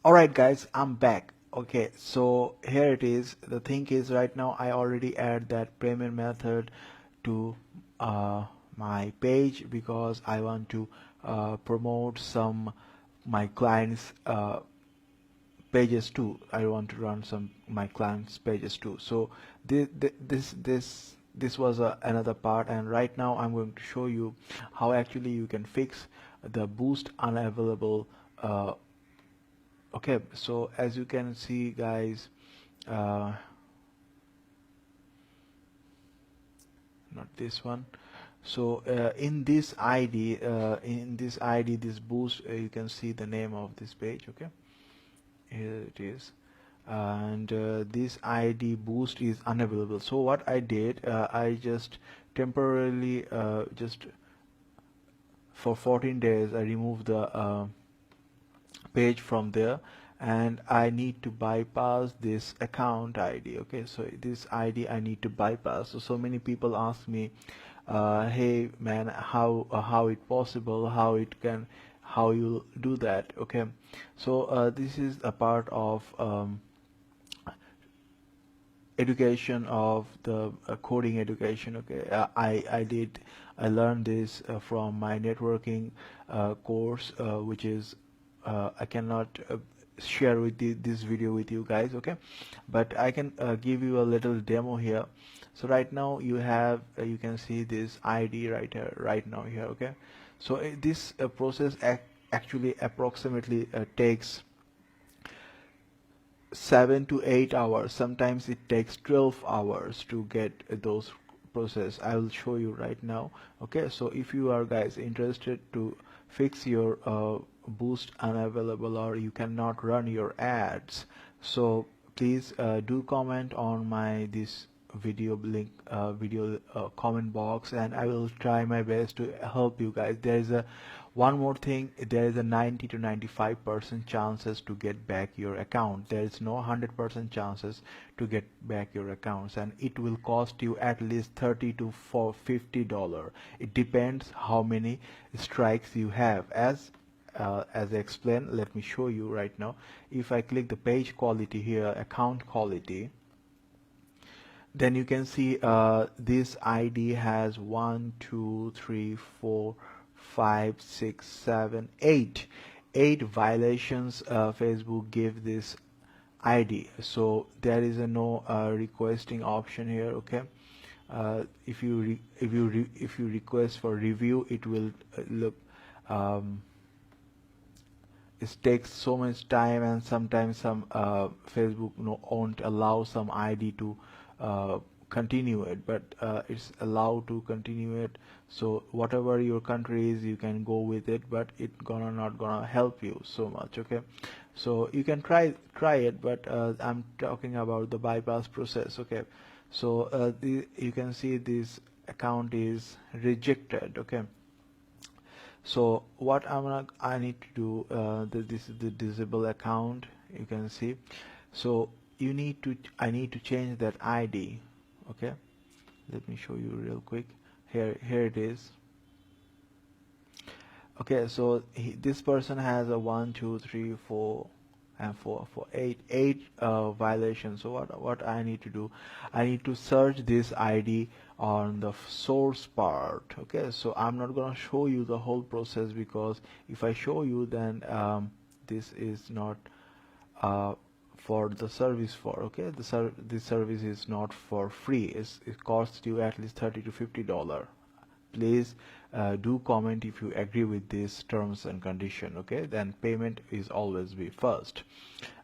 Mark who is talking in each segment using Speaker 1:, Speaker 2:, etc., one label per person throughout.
Speaker 1: Alright guys, I'm back. Okay, so here it is. The thing is, right now I already add that payment method to uh, my page because I want to promote some my clients pages too. I want to run some my clients pages too. So this was another part, and right now I'm going to show you how actually you can fix the boost unavailable. Okay, so as you can see guys, uh, not this one. So in this ID, this boost, you can see the name of this page. Okay, here it is, and this ID boost is unavailable. So what I did, I just temporarily just for 14 days I removed the page from there, and I need to bypass this account ID. Okay, so this ID I need to bypass. So many people ask me, hey man, how it possible, how you do that. Okay, so this is a part of education of the coding education. Okay, I learned this from my networking course, which is I cannot share with this video with you guys. Okay, but I can give you a little demo here. So right now you have you can see this ID right here, right now here. Okay, so this process actually approximately takes 7 to 8 hours. Sometimes it takes 12 hours to get those process. I will show you right now. Okay, so if you are guys interested to fix your boost unavailable, or you cannot run your ads, so please do comment on my this video link, video comment box, and I will try my best to help you guys. There is a one more thing, there is a 90 to 95% chances to get back your account. There is no 100% chances to get back your accounts, and it will cost you at least 30 to $50. It depends how many strikes you have. As I explained, let me show you right now. If I click the page quality here, account quality, then you can see this ID has 8 violations. Facebook give this ID, so there is a no requesting option here. Okay, if you request for review, it will look um, it takes so much time, and sometimes some Facebook won't allow some ID to continue it, but it's allowed to continue it. So whatever your country is, you can go with it, but it not gonna help you so much. Okay, so you can try it, but I'm talking about the bypass process. Okay, so you can see this account is rejected. Okay, so what I need to do, this is the disable account, you can see. So I need to change that ID. Okay, let me show you real quick. Here it is. Okay, so this person has a 1 2 3 4 and 4 for 8 violations. So what I need to do, I need to search this ID on the source part. Okay, so I'm not gonna show you the whole process, because if I show you, then this is not uh, for the service for. Okay, this service is not for free. It costs you at least 30 to $50. Please do comment if you agree with these terms and condition. Okay, then payment is always be first.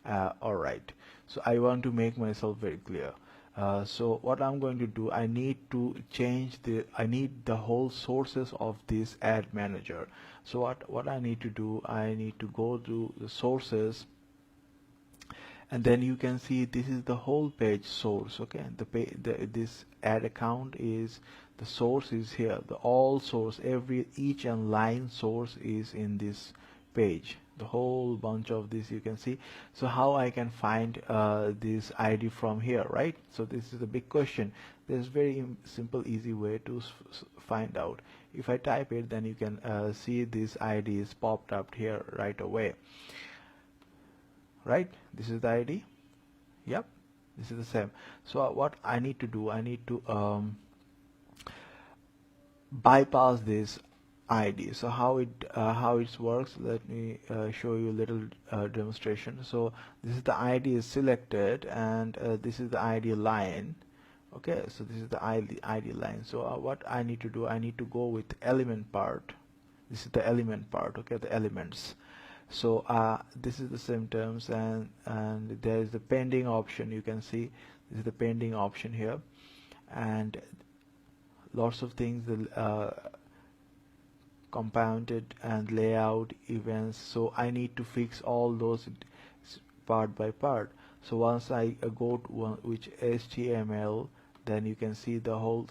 Speaker 1: All right, so I want to make myself very clear. So what I'm going to do, I need to change I need the whole sources of this ad manager. So what I need to do, I need to go to the sources, and then you can see this is the whole page source. Okay, this ad account is the source is here, the all source, each and line source is in this page, the whole bunch of this you can see. So how I can find this ID from here, right? So this is a big question. There's very simple easy way to find out. If I type it, then you can see this ID is popped up here right away. right? This is the ID. Yep, this is the same. So what I need to do, I need to bypass this ID. So how it works, let me show you a little demonstration. So this is the ID is selected, and this is the ID line. Okay, so this is the ID line. So what I need to do, I need to go with element part. This is the element part. Okay, the elements. So this is the same terms, and there is the pending option. You can see this is the pending option here, and lots of things, compounded and layout events. So I need to fix all those part by part. So once I go to one which HTML, then you can see the whole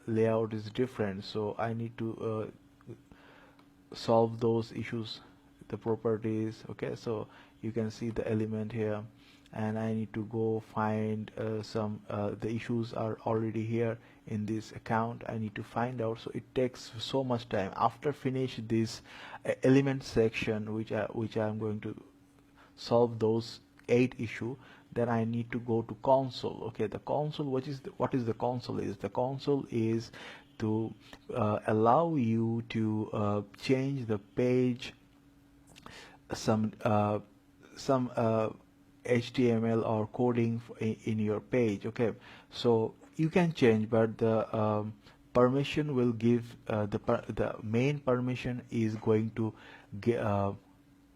Speaker 1: layout is different. So I need to solve those issues, the properties. Okay, so you can see the element here, and I need to go find some the issues are already here in this account. I need to find out, so it takes so much time. After finish this element section, which I'm going to solve those 8 issue, then I need to go to console. Okay, the console, what is the console is? The console is to allow you to change the page, some HTML or coding in your page. Okay, so you can change, but the permission will give the main permission is going to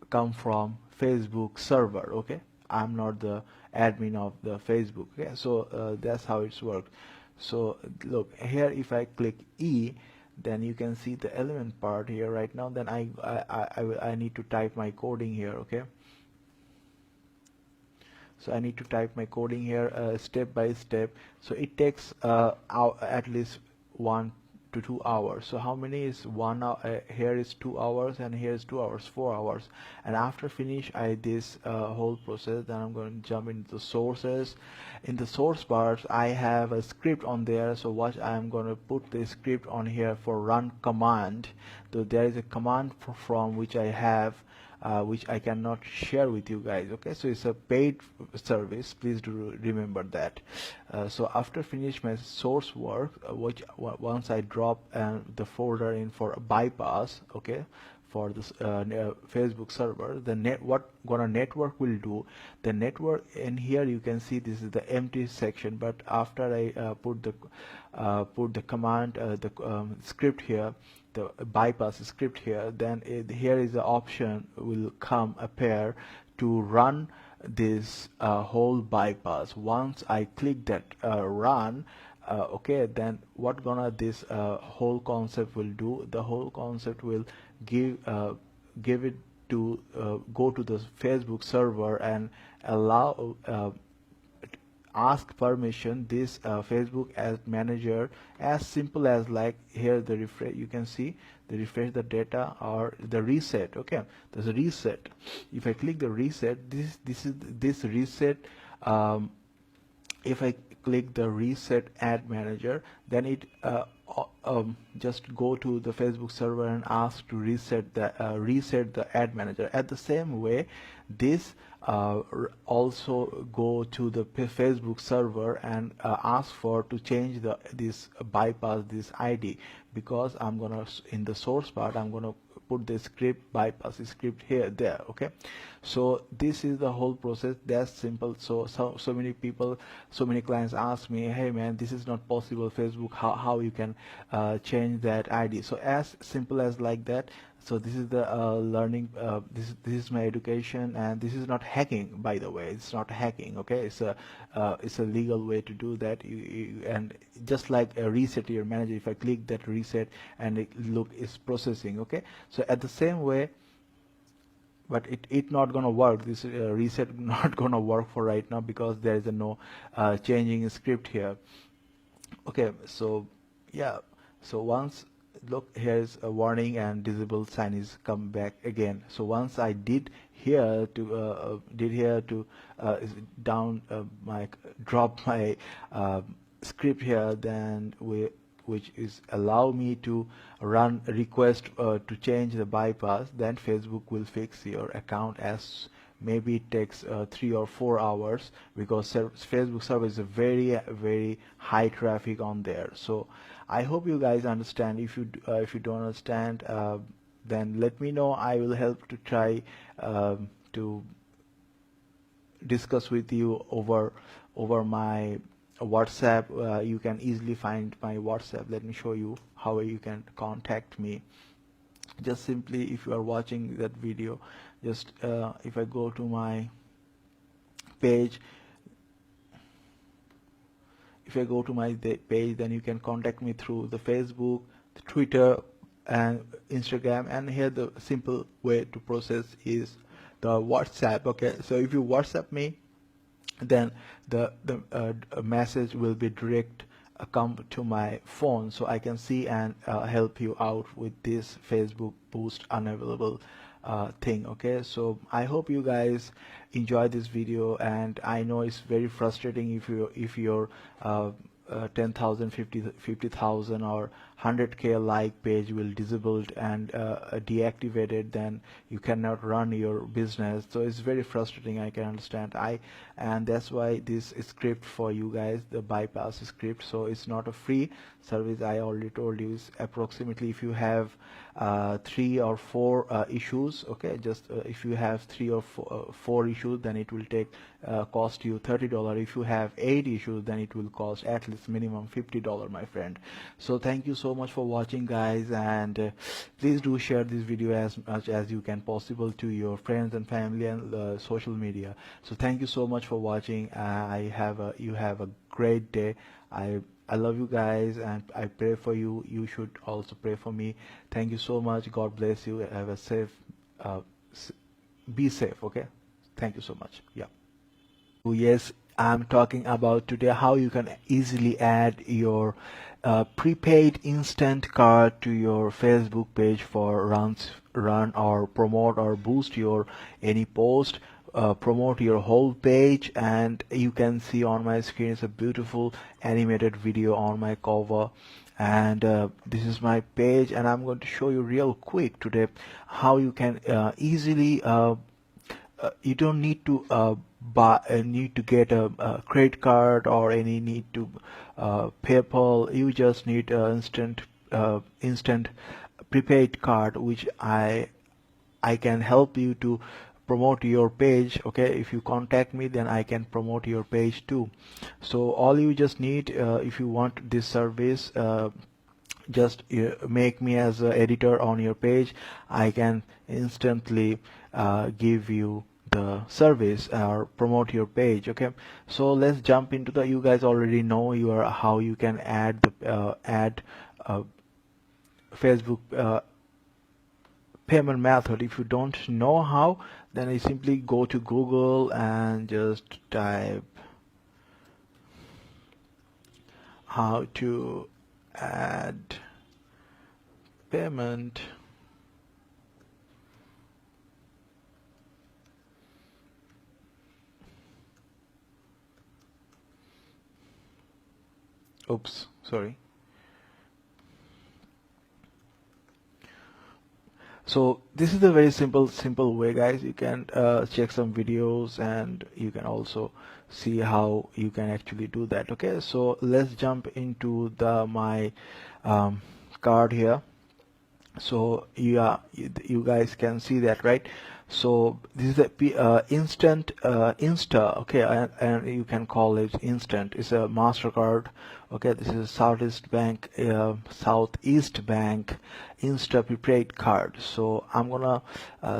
Speaker 1: come from Facebook server. Okay, I'm not the admin of the Facebook. Okay, so that's how it's worked. So look here, if I click E, then you can see the element part here right now. Then I need to type my coding here. Okay, so I need to type my coding here step by step. So it takes at least 1 to 2 hours. So how many is 1 hour? Here is 2 hours, and here is 2 hours, 4 hours. And after finish this whole process, then I'm going to jump into the sources. In the source parts, I have a script on there. So what I'm going to put the script on here for run command. So there is a command from which I have, which I cannot share with you guys. Okay, so it's a paid service, please do remember that. So after finish my source work, which once I drop the folder in for bypass, okay, for this Facebook server, what gonna network will do, the network in here, you can see this is the empty section, but after I put the command, the script here, the bypass script here, then here is the option will come appear to run this whole bypass. Once I click that run, okay, then what gonna this whole concept will do, the whole concept will give it to go to the Facebook server and allow ask permission this Facebook as manager, as simple as like here the refresh, you can see the refresh the data or the reset. Okay, there's a reset. If I click the reset, this reset, if I click the reset ad manager, then it just go to the Facebook server and ask to reset the ad manager. At the same way, this also go to the Facebook server and ask for to change this bypass this ID, because I'm gonna in the source part I'm gonna put the script bypass script here there. Okay, so this is the whole process. That's simple. So many people, so many clients ask me, hey man, this is not possible Facebook, how you can change that ID. So as simple as like that. So this is the learning, this is my education, and this is not hacking, by the way. It's not hacking. Okay, it's a legal way to do that. And just like a reset your manager, if I click that reset and it's processing. Okay, so at the same way, but it not gonna work, this reset not gonna work for right now, because there is no changing script here. Okay, so yeah, so once, look, here's a warning and disable sign is come back again. So once I did here to down my drop my script here, then which is allow me to run a request to change the bypass, then Facebook will fix your account as maybe it takes 3 or 4 hours, because Facebook server is a very high traffic on there. So I hope you guys understand. If you don't understand, then let me know. I will help to try to discuss with you over my WhatsApp. You can easily find my WhatsApp. Let me show you how you can contact me. Just simply, if you are watching that video, just if I go to my page, then you can contact me through the Facebook, the Twitter, and Instagram. And here the simple way to process is the WhatsApp. Okay, so if you WhatsApp me, then the message will be direct come to my phone, so I can see and help you out with this Facebook boost unavailable thing. Okay, so I hope you guys enjoy this video, and I know it's very frustrating if your 10,000, 50,000 or 100K like page will disabled and deactivated, then you cannot run your business. So it's very frustrating, I can understand. And that's why this script for you guys, the bypass script. So it's not a free service. I already told you, it's approximately, if you have 3 or 4 issues, okay, just if you have 3 or 4 issues, then it will cost you $30. If you have 8 issues, then it will cost at least minimum $50, my friend. So thank you so much for watching, guys, and please do share this video as much as you can possible to your friends and family and social media. So thank you so much for watching. You have a great day. I love you guys, and I pray for you. You should also pray for me. Thank you so much. God bless you. Have a safe, be safe. Okay. Thank you so much. Yeah. Oh, yes, I'm talking about today how you can easily add your prepaid instant card to your Facebook page for run or promote or boost your any post, promote your whole page. And you can see on my screen it's a beautiful animated video on my cover, and this is my page, and I'm going to show you real quick today how you can easily you don't need to need to get a credit card or any need to PayPal. You just need instant prepaid card, which I can help you to promote your page. Okay, if you contact me, then I can promote your page too. So all you just need, if you want this service, just make me as an editor on your page. I can instantly give you the service or promote your page. Okay, so let's jump into the, you guys already know how you can add the Facebook payment method. If you don't know how, then I simply go to Google and just type how to add payment. Oops, sorry. So this is a very simple way, guys. You can check some videos, and you can also see how you can actually do that. Okay, so let's jump into my card here. So you guys can see that, right? So this is a instant Insta. Okay, and you can call it instant. It's a MasterCard. Okay, this is Southeast Bank Insta prepaid card. So I'm gonna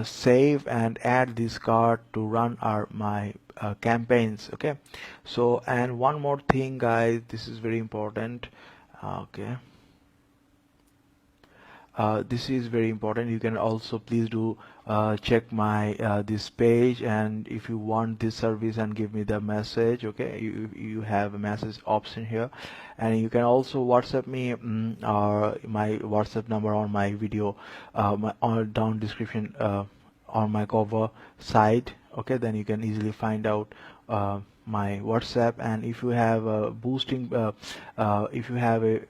Speaker 1: save and add this card to run my campaigns. Okay, so, and one more thing, guys, this is very important. Okay, this is very important. You can also please do check my this page, and if you want this service, and give me the message. Okay, you have a message option here, and you can also WhatsApp me, or my WhatsApp number on my video, on down description on my cover side. Okay, then you can easily find out my WhatsApp. And if you have a boosting if you have a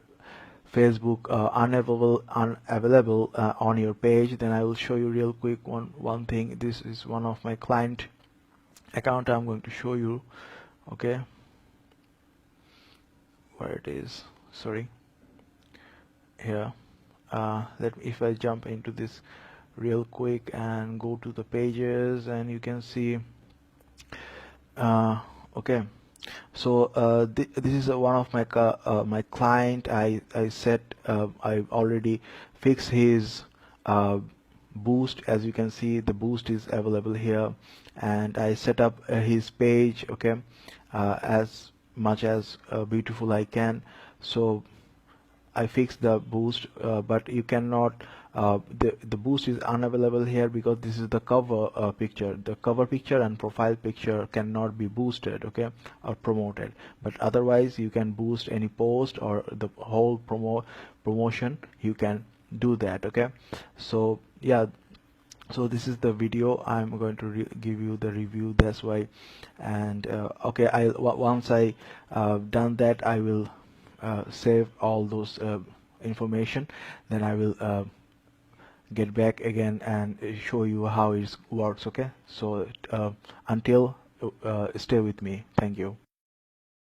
Speaker 1: Facebook unavailable on your page, then I will show you real quick one thing. This is one of my client account I'm going to show you. Okay, where it is, sorry, here. If I jump into this real quick and go to the pages, and you can see okay, so this is one of my client. I already fixed his uh, boost. As you can see, the boost is available here, and I set up his page, okay, as much as beautiful I can. So I fixed the boost, but you cannot. The boost is unavailable here because this is the cover picture. The cover picture and profile picture cannot be boosted, okay, or promoted. But otherwise, you can boost any post or the whole promotion. You can do that, okay. So yeah, so this is the video. I'm going to give you the review, that's why. And okay, once I done that, I will save all those information. Then I will get back again and show you how it works, okay. So until stay with me. Thank you.